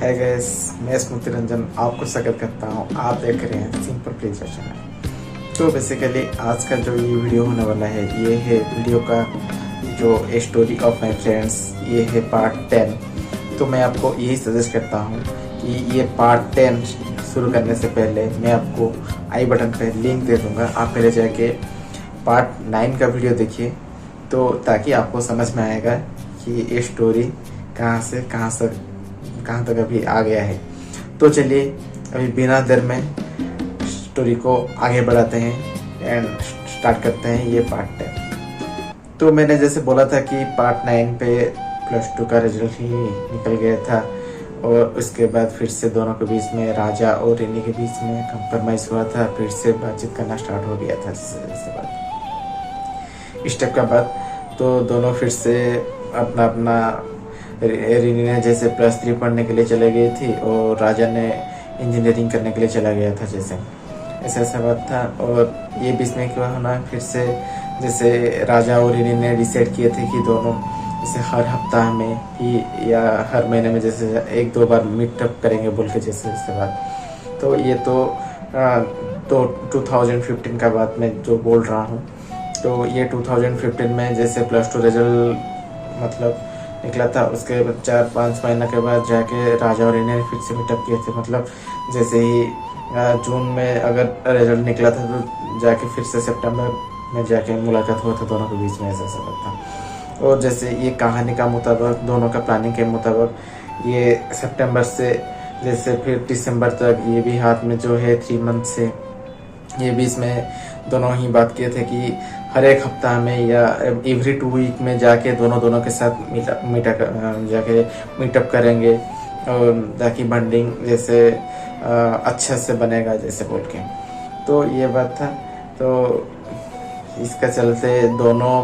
है गैस, मैं स्मृति रंजन आपको स्वागत करता हूँ। आप देख रहे हैं सिंपल प्लेजर चैनल। तो बेसिकली आज का जो ये वीडियो होने वाला है, ये है वीडियो का जो स्टोरी ऑफ माय फ्रेंड्स, ये है पार्ट 10। तो मैं आपको यही सजेस्ट करता हूँ कि ये पार्ट 10 शुरू करने से पहले मैं आपको आई बटन पर लिंक दे दूँगा। आप पहले जाके पार्ट 9 का वीडियो देखिए, तो ताकि आपको समझ में आएगा कि ये स्टोरी कहाँ तक अभी आ गया है। तो चलिए अभी बिना देर में स्टोरी को आगे बढ़ाते हैं एंड स्टार्ट करते हैं ये पार्ट 10। तो मैंने जैसे बोला था कि पार्ट 9 पे +2 का रिजल्ट ही निकल गया था और उसके बाद फिर से दोनों के बीच में, राजा और रेनी के बीच में कंप्रोमाइज़ हुआ था। फिर से बातचीत करना स्टार्ट हो गया था जैसे बात स्टेप का बाद। तो दोनों फिर से अपना रेनी ने जैसे +3 पढ़ने के लिए चले गई थी और राजा ने इंजीनियरिंग करने के लिए चला गया था। जैसे ऐसा बात था। और ये बीच में क्या होना, फिर से जैसे राजा और रेनी ने डिसाइड किए थे कि दोनों जैसे हर हफ्ता में ही या हर महीने में जैसे 1-2 बार मीटअप करेंगे बोल के जैसे बात। तो ये तो 2015 का बात मैं जो बोल रहा हूँ। तो ये 2015 में जैसे +2 रिजल्ट मतलब निकला था, उसके 4-5 महीना के बाद जाके राजा और रेनी ने फिर से मीटअप किए थे। मतलब जैसे ही जून में अगर रिजल्ट निकला था तो जाके फिर से सितंबर में जाके मुलाकात हुआ था दोनों के बीच में, ऐसा सब था। और जैसे ये कहानी का मुताबिक, दोनों का प्लानिंग के मुताबिक ये सितंबर से जैसे फिर दिसंबर तक ये भी हाथ में जो है 3 मंथ से ये बीच में दोनों ही बात किए थे कि हर एक हफ्ता में या एवरी 2 वीक में जाके दोनों के साथ मीटअप करेंगे और ताकि बॉन्डिंग जैसे अच्छे से बनेगा जैसे बोल के। तो ये बात था। तो इसका चलते दोनों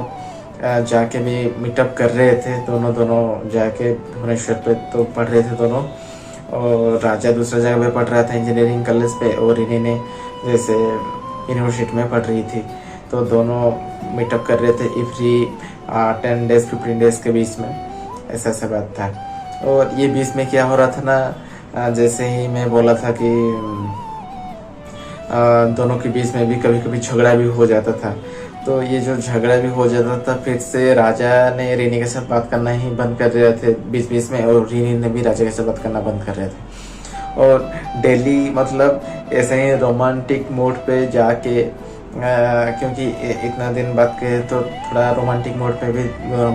जाके भी मीटअप कर रहे थे। दोनों जाके भुवनेश्वर पे तो पढ़ रहे थे दोनों। और राजा दूसरा जगह पे पढ़ रहा था इंजीनियरिंग कॉलेज पे, और इन्हीं ने जैसे यूनिवर्सिटी में पढ़ रही थी। तो दोनों मीटअप कर रहे थे एवरी 10 डेज 15 डेज के बीच में, ऐसा बात था। और ये बीच में क्या हो रहा था ना, जैसे ही मैं बोला था कि दोनों के बीच में भी कभी कभी झगड़ा भी हो जाता था। तो ये जो झगड़ा भी हो जाता था, फिर से राजा ने रेनी के साथ बात करना ही बंद कर रहे थे बीच में, और रेनी ने भी राजा के साथ बात करना बंद कर रहे थे। और डेली मतलब ऐसे ही रोमांटिक मोड पे जाके क्योंकि इतना दिन बात किए तो थोड़ा रोमांटिक मोड पे भी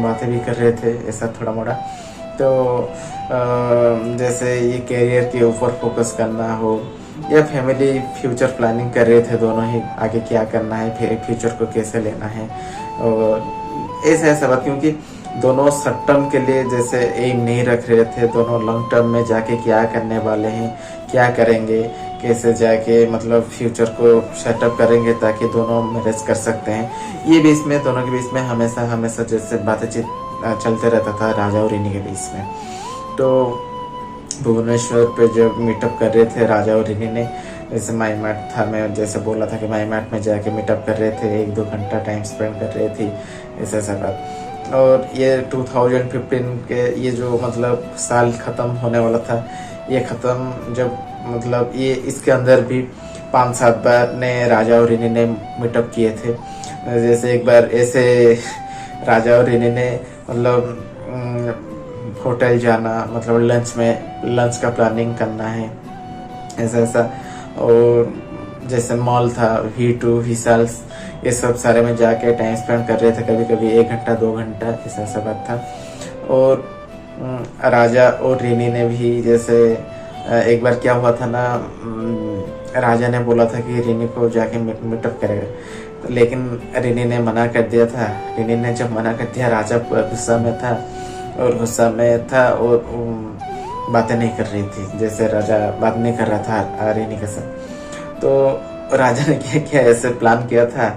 बातें भी कर रहे थे, ऐसा थोड़ा मोड़ा। तो जैसे ये कैरियर के ऊपर फोकस करना हो या फैमिली फ्यूचर प्लानिंग कर रहे थे दोनों ही, आगे क्या करना है, फ्यूचर को कैसे लेना है और ऐसा बात। क्योंकि दोनों शॉर्ट टर्म के लिए जैसे एम नहीं रख रहे थे, दोनों लॉन्ग टर्म में जाके क्या करने वाले हैं, क्या करेंगे, कैसे जाके मतलब फ्यूचर को सेटअप करेंगे ताकि दोनों मैरिज कर सकते हैं। ये बीच में दोनों के बीच में हमेशा जैसे बातचीत चलते रहता था राजा और रेनी के बीच में। तो भुवनेश्वर पे जब मीटअप कर रहे थे राजा और रेनी ने, जैसे माई मैट था, मैं जैसे बोला था कि माई मैट में जाके मीटअप कर रहे थे, 1-2 घंटा टाइम स्पेंड कर रहे थे, ऐसा बात। और ये 2015 के ये जो मतलब साल ख़त्म होने वाला था, ये ख़त्म जब मतलब ये इसके अंदर भी 5-7 बार ने राजा और रेनी ने मीटअप किए थे। जैसे एक बार ऐसे राजा और रेनी ने मतलब होटल जाना, मतलब लंच का प्लानिंग करना है, ऐसा। और जैसे मॉल था, V2 विशाल्स, ये सब सारे में जाके टाइम स्पेंड कर रहे थे, कभी 1 घंटा 2 घंटा, ऐसा बात था। और राजा और रेनी ने भी जैसे एक बार क्या हुआ था ना, राजा ने बोला था कि रेनी को जाके मीटअप करेगा, लेकिन रेनी ने मना कर दिया था। रेनी ने जब मना कर दिया, राजा गुस्सा में था और बातें नहीं कर रही थी, जैसे राजा बात नहीं कर रहा था रेनी के साथ। तो राजा ने क्या किया, ऐसे प्लान किया था,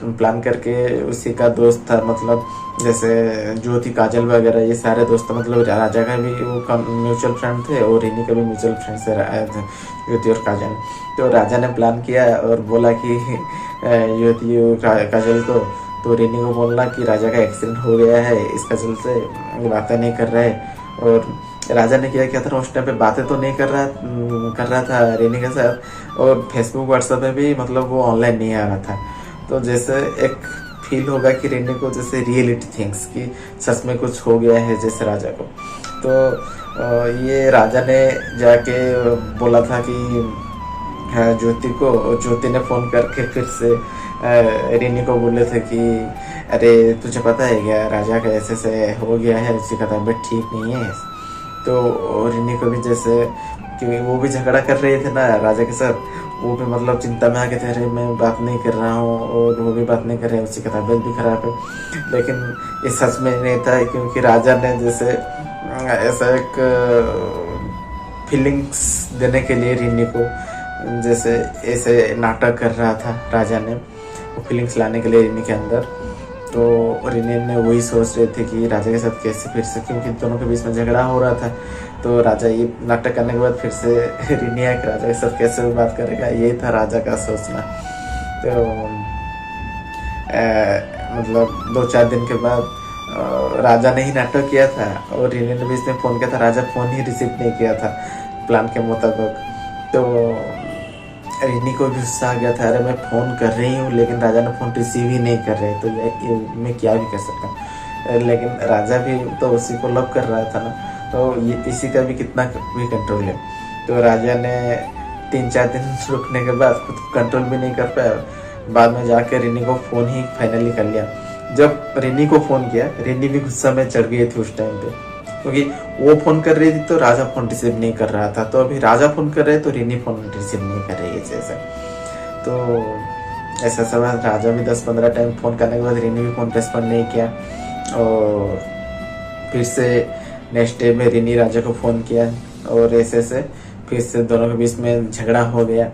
प्लान करके उसी का दोस्त था, मतलब जैसे ज्योति काजल वगैरह, ये सारे दोस्त मतलब राजा का भी वो म्यूचुअल फ्रेंड थे और रेनी का भी म्यूचुअल फ्रेंड से ज्योति और काजल। तो राजा ने प्लान किया और बोला कि ज्योति और काजल को, तो रेनी को बोलना कि राजा का एक्सीडेंट हो गया है, इसका चलते बातें नहीं कर रहे और राजा ने क्या किया था उस टाइम पे, बातें तो नहीं कर रहा था रेनी के साथ, और फेसबुक व्हाट्सएप पे भी मतलब वो ऑनलाइन नहीं आ रहा था। तो जैसे एक फील होगा कि रेनी को जैसे रियलिटी थिंग्स कि सच में कुछ हो गया है जैसे राजा को। तो ये राजा ने जाके बोला था कि ज्योति को, ज्योति ने फ़ोन करके फिर से रेनी को बोले थे कि अरे तुझे पता है क्या, राजा का ऐसे से हो गया है, उसकी का तबीयत ठीक नहीं है। तो रेनी को भी जैसे, क्योंकि वो भी झगड़ा कर रहे थे ना राजा के साथ, वो भी मतलब चिंता में आ गए थे, अरे मैं बात नहीं कर रहा हूँ और वो भी बात नहीं कर रहे हैं, उसकी का तबीयत भी खराब है। लेकिन ये सच में नहीं था, क्योंकि राजा ने जैसे ऐसा एक फीलिंग्स देने के लिए रेनी को जैसे ऐसे नाटक कर रहा था राजा ने, वो फीलिंग्स लाने के लिए रेनी के अंदर। तो रेनी ने वही सोच रहे थे कि राजा के साथ कैसे फिर से, क्योंकि दोनों के बीच में झगड़ा हो रहा था। तो राजा ये नाटक करने के बाद फिर से रेनी आके राजा के साथ कैसे बात करेगा, ये था राजा का सोचना। तो मतलब 2-4 दिन के बाद राजा ने ही नाटक किया था, और रेनी ने भी इसमें फ़ोन किया था, राजा फ़ोन ही रिसीव नहीं किया था प्लान के मुताबिक। तो रेनी को भी गुस्सा आ गया था, अरे मैं फ़ोन कर रही हूँ लेकिन राजा ने फ़ोन रिसीव ही नहीं कर रहे, तो ये मैं क्या भी कर सकता हूँ। लेकिन राजा भी तो उसी को लव कर रहा था ना, तो ये इसी का भी कितना भी कंट्रोल है। तो राजा ने 3-4 दिन रुकने के बाद खुद कंट्रोल भी नहीं कर पाया, बाद में जाकर रेनी को फ़ोन ही फाइनली कर लिया। जब रेनी को फ़ोन किया, रेनी भी गुस्सा में चढ़ गई थी उस टाइम पे, क्योंकि वो फ़ोन कर रही थी तो राजा फ़ोन रिसीव नहीं कर रहा था, तो अभी राजा फ़ोन कर रहे तो रेनी फ़ोन रिसीव नहीं कर रही है जैसे। तो ऐसा सब राजा भी 10-15 टाइम फ़ोन करने के बाद रेनी भी फ़ोन रेस्पॉन्ड नहीं किया, और फिर से नेक्स्ट डे में रेनी राजा को फ़ोन किया, और ऐसे फिर से दोनों के बीच में झगड़ा हो गया।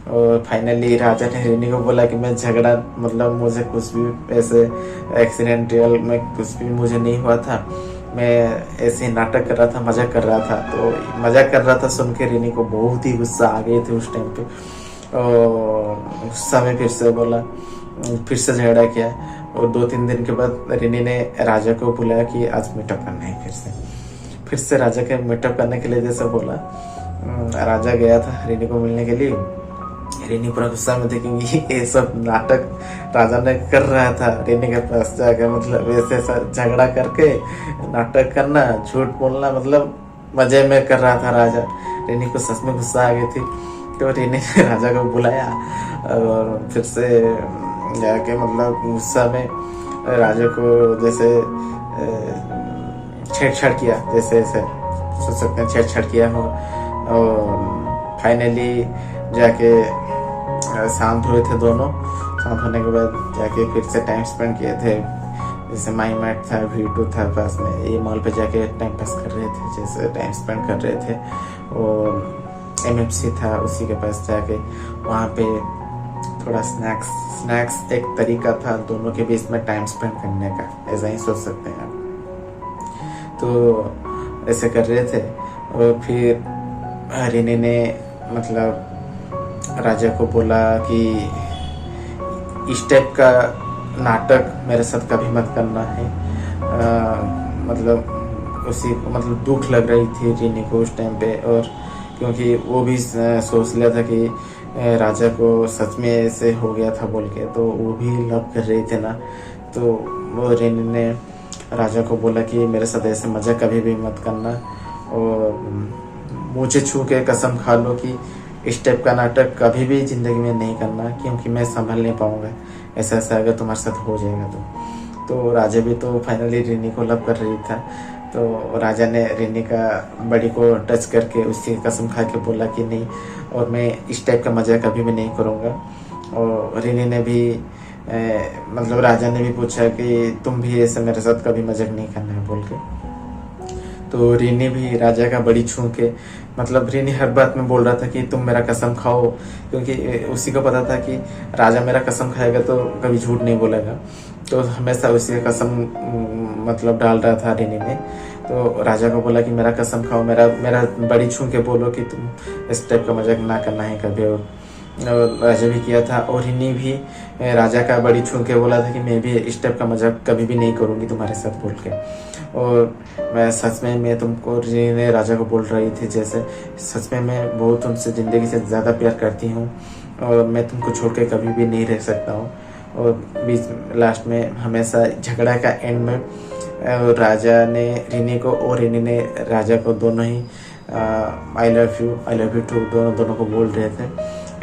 और फाइनली राजा ने रेनी को बोला कि मैं झगड़ा मतलब मुझे कुछ भी ऐसे एक्सीडेंटल में कुछ भी मुझे नहीं हुआ था, मैं ऐसे नाटक कर रहा था, मजाक कर रहा था। तो मजाक कर रहा था सुन के रेनी को बहुत ही गुस्सा आ गई थी उस टाइम पे, और गुस्सा में फिर से बोला, फिर से झगड़ा किया। और 2-3 दिन के बाद रेनी ने राजा को बुलाया कि आज मीटअप करना है। फिर से राजा के मीटअप करने के लिए जैसे बोला, राजा गया था रेनी को मिलने के लिए। रेनी पूरा गुस्सा में थी, क्योंकि ये सब नाटक राजा ने कर रहा था रेनी के पास जाकर, मतलब ऐसे झगड़ा करके नाटक करना, झूठ बोलना, मतलब मजे में कर रहा था राजा। रेनी को सच में गुस्सा आ गई थी, तो रेनी ने राजा को बुलाया और फिर से जाके मतलब गुस्सा में राजा को जैसे छेड़छाड़ किया, जैसे ऐसे सोच सकते हैं छेड़छाड़ किया हो। और फाइनली जाके शांत हुए थे दोनों। शांत होने के बाद जाके फिर से टाइम स्पेंड किए थे, जैसे माई मैट था, V2 था पास में, ये मॉल पे जाके टाइम पास कर रहे थे, जैसे टाइम स्पेंड कर रहे थे। और MFC था उसी के पास जाके, वहाँ पे थोड़ा स्नैक्स एक तरीका था दोनों के बीच में टाइम स्पेंड करने का, ऐसा ही सोच सकते हैं आप। तो ऐसे कर रहे थे, और फिर रेनी ने मतलब राजा को बोला कि इस टाइप का नाटक मेरे साथ कभी मत करना है। मतलब उसी को मतलब दुख लग रही थी रेनी को उस टाइम पे, और क्योंकि वो भी सोच लिया था कि राजा को सच में ऐसे हो गया था बोल के, तो वो भी लव कर रही थी ना। तो वो रेनी ने राजा को बोला कि मेरे साथ ऐसे मजाक कभी भी मत करना, और मुझे छू के कसम खा लो कि इस टाइप का नाटक कभी भी ज़िंदगी में नहीं करना, क्योंकि मैं संभल नहीं पाऊंगा ऐसा अगर तुम्हारे साथ हो जाएगा तो राजा भी तो फाइनली रेनी को लव कर रही था। तो राजा ने रेनी का बड़ी को टच करके उसकी कसम खा के बोला कि नहीं, और मैं इस टाइप का मजाक कभी भी नहीं करूँगा। और रेनी ने भी मतलब राजा ने भी पूछा कि तुम भी ऐसे मेरे साथ कभी मजाक नहीं करना है बोल के। तो रेनी भी राजा का बड़ी छू के, मतलब रेनी हर बात में बोल रहा था कि तुम मेरा कसम खाओ, क्योंकि उसी को पता था कि राजा मेरा कसम खाएगा तो कभी झूठ नहीं बोलेगा, तो हमेशा उसी का कसम मतलब डाल रहा था रेनी ने। तो राजा को बोला कि मेरा कसम खाओ, मेरा बड़ी छू के बोलो कि तुम इस टाइप का मजाक ना करना है कभी और। और राजा भी किया था। और रिनी भी राजा का बड़ी छू के बोला था कि मैं भी इस टाइप का मजाक कभी भी नहीं करूँगी तुम्हारे साथ बोल के। और मैं सच में मैं तुमको, रिनी ने राजा को बोल रही थी जैसे, सच में मैं बहुत तुमसे ज़िंदगी से ज़्यादा प्यार करती हूँ और मैं तुमको छोड़ के कभी भी नहीं रह सकता हूँ। और बीच लास्ट में हमेशा झगड़ा का एंड में राजा ने रिनी को और रिनी ने राजा को दोनों ही आई लव यू टू दोनों को बोल रहे थे।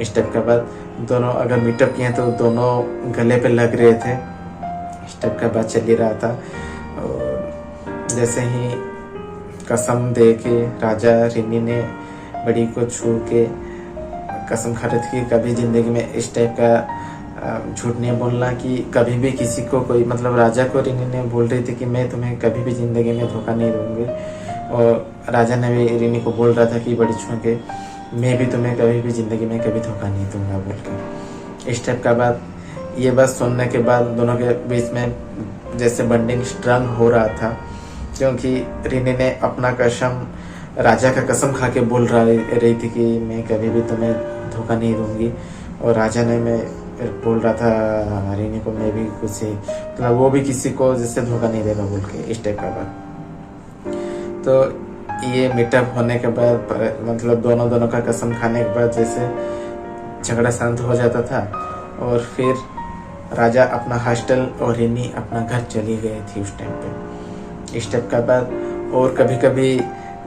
इस टाइप का बात दोनों अगर मीटअप किए तो दोनों गले पे लग रहे थे। इस टाइप का बात चल ही रहा था। और जैसे ही कसम दे के राजा रिनी ने बड़ी को छू के कसम खा रही थी कि कभी जिंदगी में इस टाइप का झूठ नहीं बोलना, कि कभी भी किसी को कोई, मतलब राजा को रिनी ने बोल रही थी कि मैं तुम्हें कभी भी जिंदगी में धोखा नहीं दूंगी। और राजा ने भी रिनी को बोल रहा था कि बड़ी छू के मैं भी तुम्हें कभी भी जिंदगी में कभी धोखा नहीं दूंगा बोल के। इस टाइप का बात, ये बात सुनने के बाद दोनों के बीच में जैसे बॉन्डिंग स्ट्रांग हो रहा था, क्योंकि रिनी ने अपना कसम, राजा का कसम खा के बोल रही थी कि मैं कभी भी तुम्हें धोखा नहीं दूंगी। और राजा ने मैं बोल रहा था रिनी को मैं भी कुछ ही, मतलब वो भी किसी को जिससे धोखा नहीं देगा बोल के। इस टाइप का बात। तो ये मीटअप होने के बाद, मतलब दोनों का कसम खाने के बाद जैसे झगड़ा शांत हो जाता था। और फिर राजा अपना हॉस्टल और रिनी अपना घर चली गई थी उस टाइम पे। इस टाइप का बात। और कभी कभी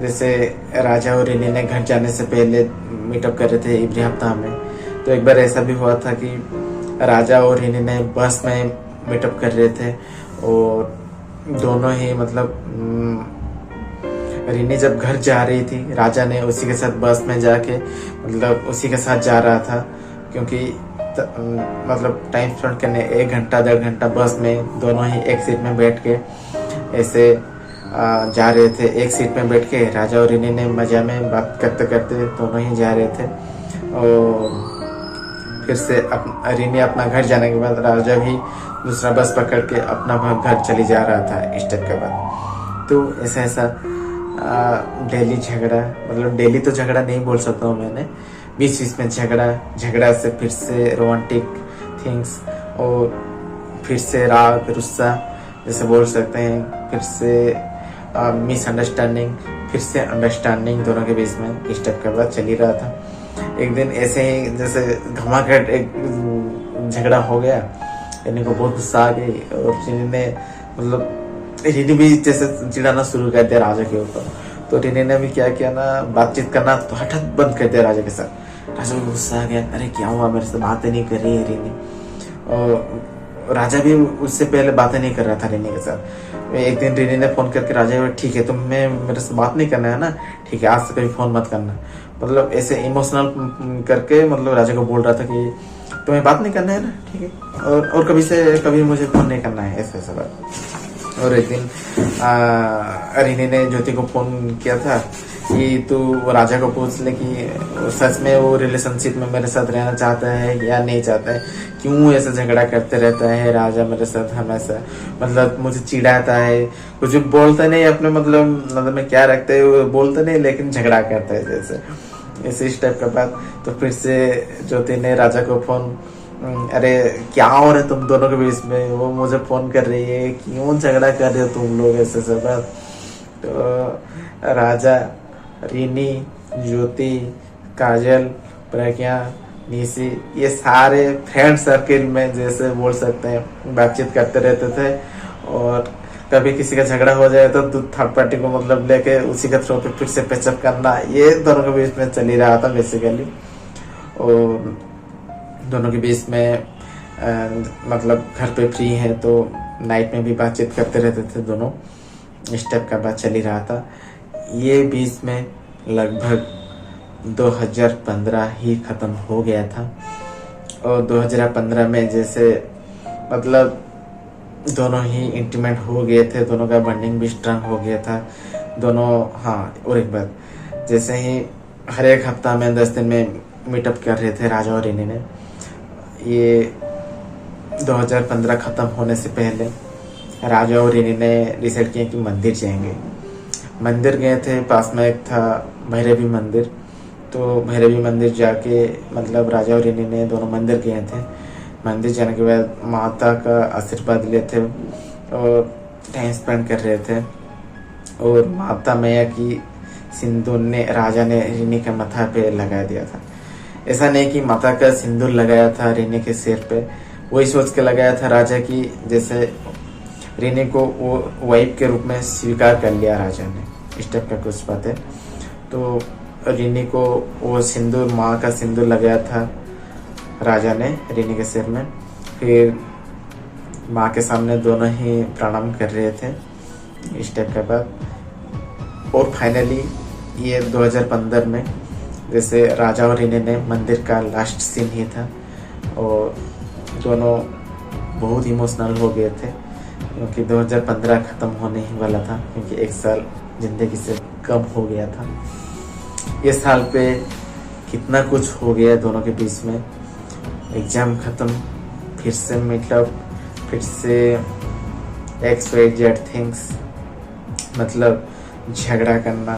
जैसे राजा और रिनी ने घर जाने से पहले मीटअप कर रहे थे इब्री हफ्ता में, तो एक बार ऐसा भी हुआ था कि राजा और रिनी ने बस में मीटअप कर रहे थे। और दोनों ही, मतलब रिनी जब घर जा रही थी, राजा ने उसी के साथ बस में जाके, मतलब उसी के साथ जा रहा था, क्योंकि मतलब टाइम स्पेंड करने 1 घंटा 1.5 घंटा बस में दोनों ही एक सीट में बैठ के ऐसे जा रहे थे। एक सीट में बैठ के राजा और रिनी ने मजा में बात करते करते दोनों ही जा रहे थे। और फिर से रिनी अपना घर जाने के बाद राजा भी दूसरा बस पकड़ के अपना घर चली जा रहा था। इस टाइप का बात। तो ऐसा डेली झगड़ा, मतलब डेली तो झगड़ा नहीं बोल सकता हूँ मैंने, बीच बीच में झगड़ा से फिर से रोमांटिक थिंग्स, और फिर से राग रुस्सा जैसे बोल सकते हैं, फिर से मिसअंडरस्टैंडिंग, फिर से अंडरस्टैंडिंग, दोनों के बीच में इस टाइप का बात चल ही रहा था। एक दिन ऐसे ही जैसे घमाघट एक झगड़ा हो गया, रिनी को बहुत गुस्सा आ गई और रिनी ने, मतलब रिनी भी जैसे चिढ़ाना शुरू कर दिया राजा के ऊपर। तो रिनी ने भी क्या किया ना, बातचीत करना तो हठात बंद कर दिया राजा के साथ। राजा को गुस्सा आ गया, अरे क्या हुआ, मेरे से बातें नहीं कर रही है रिनी। और राजा भी उससे पहले बातें नहीं कर रहा था रिनी के साथ। एक दिन रिनी ने फोन करके राजा को, ठीक है तुम्हें मेरे से बात नहीं करना है ना, ठीक है आज से कभी फोन मत करना, मतलब ऐसे इमोशनल करके, मतलब राजा को बोल रहा था कि तुम्हें बात नहीं करना है ना, ठीक है, और कभी से कभी मुझे फोन नहीं करना है, ऐसा बात। और एक दिन रिनी ने ज्योति को फोन किया था कि तू राजा को पूछ ले कि सच में वो रिलेशनशिप में मेरे साथ रहना चाहता है या नहीं चाहता है, क्यों ऐसा झगड़ा करते रहता है राजा मेरे साथ हमेशा, मतलब मुझे चिढ़ाता है, कुछ बोलता नहीं अपने, मतलब में क्या रखते है वो बोलता नहीं, लेकिन झगड़ा करता है जैसे इस टाइप का बात। तो फिर से ज्योति ने राजा को फोन, अरे क्या हो रहा है तुम दोनों के बीच में, वो मुझे फोन कर रही है, क्यों झगड़ा कर रहे हो तुम लोग ऐसे सब बात। तो राजा, रिनी, ज्योति, काजल, प्रज्ञा, निशी, ये सारे फ्रेंड सर्किल में जैसे बोल सकते हैं बातचीत करते रहते थे। और कभी किसी का झगड़ा हो जाए तो थर्ड पार्टी को मतलब लेके उसी के थ्रू पे फिर से पेचअप करना, ये दोनों के बीच में चल ही रहा था बेसिकली। और दोनों के बीच में मतलब घर पे फ्री है तो नाइट में भी बातचीत करते रहते थे दोनों, इस टाइप का बात चल ही रहा था। ये बीच में लगभग 2015 ही खत्म हो गया था। और 2015 में जैसे मतलब दोनों ही इंटीमेट हो गए थे, दोनों का बॉन्डिंग भी स्ट्रांग हो गया था दोनों। हाँ, और एक बात, जैसे ही हर एक हफ्ता में 10 दिन में मीटअप कर रहे थे राजा और रिनी ने। ये 2015 खत्म होने से पहले राजा और रिनी ने डिसाइड किया कि मंदिर जाएंगे। मंदिर गए थे, पास में एक था भैरवी मंदिर, तो भैरवी मंदिर जाके मतलब राजा और रिनी ने दोनों मंदिर गए थे। मंदिर जाने के बाद माता का आशीर्वाद लिए थे और टाइम स्पेंड कर रहे थे। और माता मैया की सिंदूर ने राजा ने रिनी के माथा पे लगा दिया था। ऐसा नहीं कि माता का सिंदूर लगाया था रिनी के सिर पे, वही सोच के लगाया था राजा की जैसे रिनी को वो वाइफ के रूप में स्वीकार कर लिया राजा ने। इस टाइप का कुछ बात है। तो रिनी को वो सिंदूर, माँ का सिंदूर लगाया था राजा ने रिनी के सिर में। फिर माँ के सामने दोनों ही प्रणाम कर रहे थे, इस टाइप का बात। और फाइनली ये 2015 में जैसे राजा और रिनी ने मंदिर का लास्ट सीन ही था और दोनों बहुत इमोशनल हो गए थे क्योंकि 2015 ख़त्म होने ही वाला था, क्योंकि एक साल ज़िंदगी से कम हो गया था। इस साल पे कितना कुछ हो गया दोनों के बीच में। एग्ज़ाम ख़त्म, फिर से मीटअप, फिर से XYZ थिंग्स, मतलब झगड़ा करना,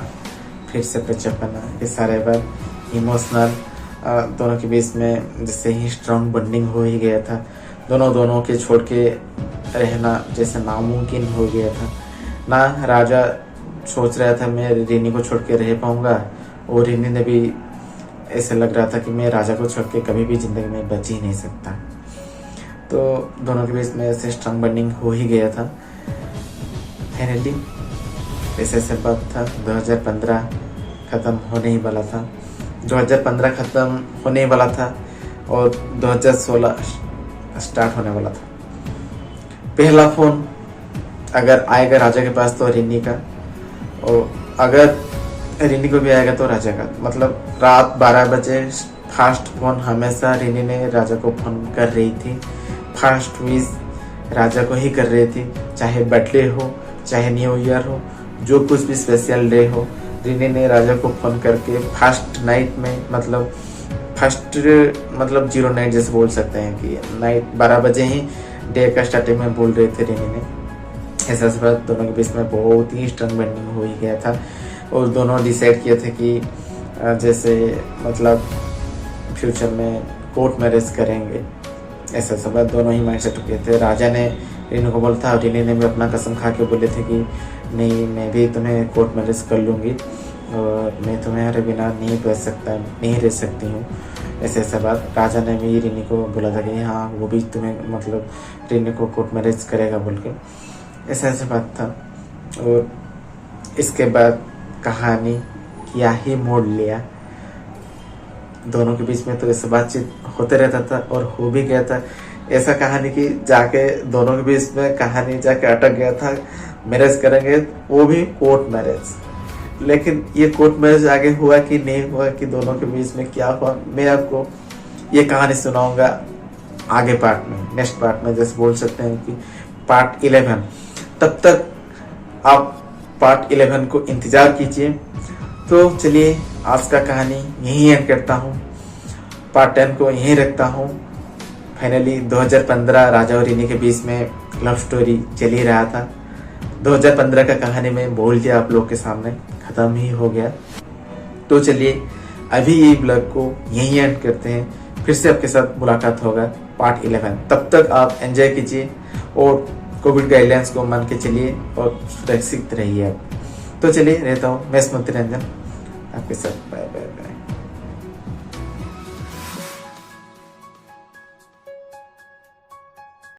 फिर से पैचअप करना, ये सारे बात इमोशनल दोनों के बीच में जैसे ही स्ट्रॉन्ग बॉन्डिंग हो ही गया था। दोनों के छोड़ के रहना जैसे नामुमकिन हो गया था ना। राजा सोच रहा था मैं रिनी को छोड़ के रह पाऊंगा और रिनी ने भी ऐसे लग रहा था कि मैं राजा को छोड़ के कभी भी ज़िंदगी में बच ही नहीं सकता। तो दोनों के बीच में ऐसे स्ट्रॉन्ग बॉन्डिंग हो ही गया था। फाइनली ऐसे बात था। 2015 ख़त्म होने ही वाला था। 2015 ख़त्म होने ही वाला था और 2016 स्टार्ट होने वाला था। पहला फ़ोन अगर आएगा राजा के पास तो रिनी का, और अगर रिनी को भी आएगा तो राजा का। मतलब रात 12 बजे फर्स्ट फ़ोन हमेशा रिनी ने राजा को फ़ोन कर रही थी। फर्स्ट विश राजा को ही कर रही थी, चाहे बर्थडे हो, चाहे न्यू ईयर हो, जो कुछ भी स्पेशल डे हो, रिनी ने राजा को फ़ोन करके फर्स्ट नाइट में, मतलब फर्स्ट मतलब 0 नाइट जैसे बोल सकते हैं कि नाइट 12 बजे ही डे का स्टार्टिंग में बोल रहे थे रिनी ने। ऐसा बात दोनों के बीच में बहुत ही स्ट्रॉन्ग बॉन्डिंग हो ही गया था और दोनों डिसाइड किए थे कि जैसे मतलब फ्यूचर में कोर्ट मैरिज करेंगे। ऐसा सब बात दोनों ही माइंड सेट किए थे। राजा ने रिनी को बोला था और रिनी ने भी अपना कसम खा के बोले थे कि नहीं, मैं भी तुम्हें कोर्ट मैरिज कर लूँगी और मैं तुम्हारे बिना नहीं रह सकती हूँ। ऐसा बात राजा ने भी रिनी को बोला था कि हाँ, वो भी तुम्हें मतलब रिनी को कोर्ट मैरिज करेगा बोल के। ऐसा बात था। और इसके बाद कहानी क्या ही मोड़ लिया। दोनों के बीच में तो ऐसा बातचीत होते रहता था और हो भी गया था। ऐसा कहानी कि जाके दोनों के बीच में कहानी जाके अटक गया था, मैरिज करेंगे, वो भी कोर्ट मैरिज। लेकिन ये कोर्ट मैरिज आगे हुआ कि नहीं हुआ, कि दोनों के बीच में क्या हुआ, मैं आपको ये कहानी सुनाऊंगा आगे पार्ट में, नेक्स्ट पार्ट में, जैसे बोल सकते हैं कि पार्ट 11। तब तक आप पार्ट 11 को इंतजार कीजिए। तो चलिए आज का कहानी यहीं एंड करता हूँ, पार्ट 10 को यहीं रखता हूँ। फाइनली 2015 राजा और रिनी के बीच में लव स्टोरी चल ही रहा था। 2015 का कहानी में बोल दिया आप लोग के सामने, ख़त्म ही हो गया। तो चलिए अभी ये ब्लॉग को यहीं एंड करते हैं, फिर से आपके साथ मुलाकात होगा पार्ट 11। तब तक आप एंजॉय कीजिए और कोविड गाइडलाइंस को मान के चलिए और सुरक्षित रहिए आप। तो चलिए रहता हूँ मैं स्मृति रंजन आपके साथ। Bye bye bye.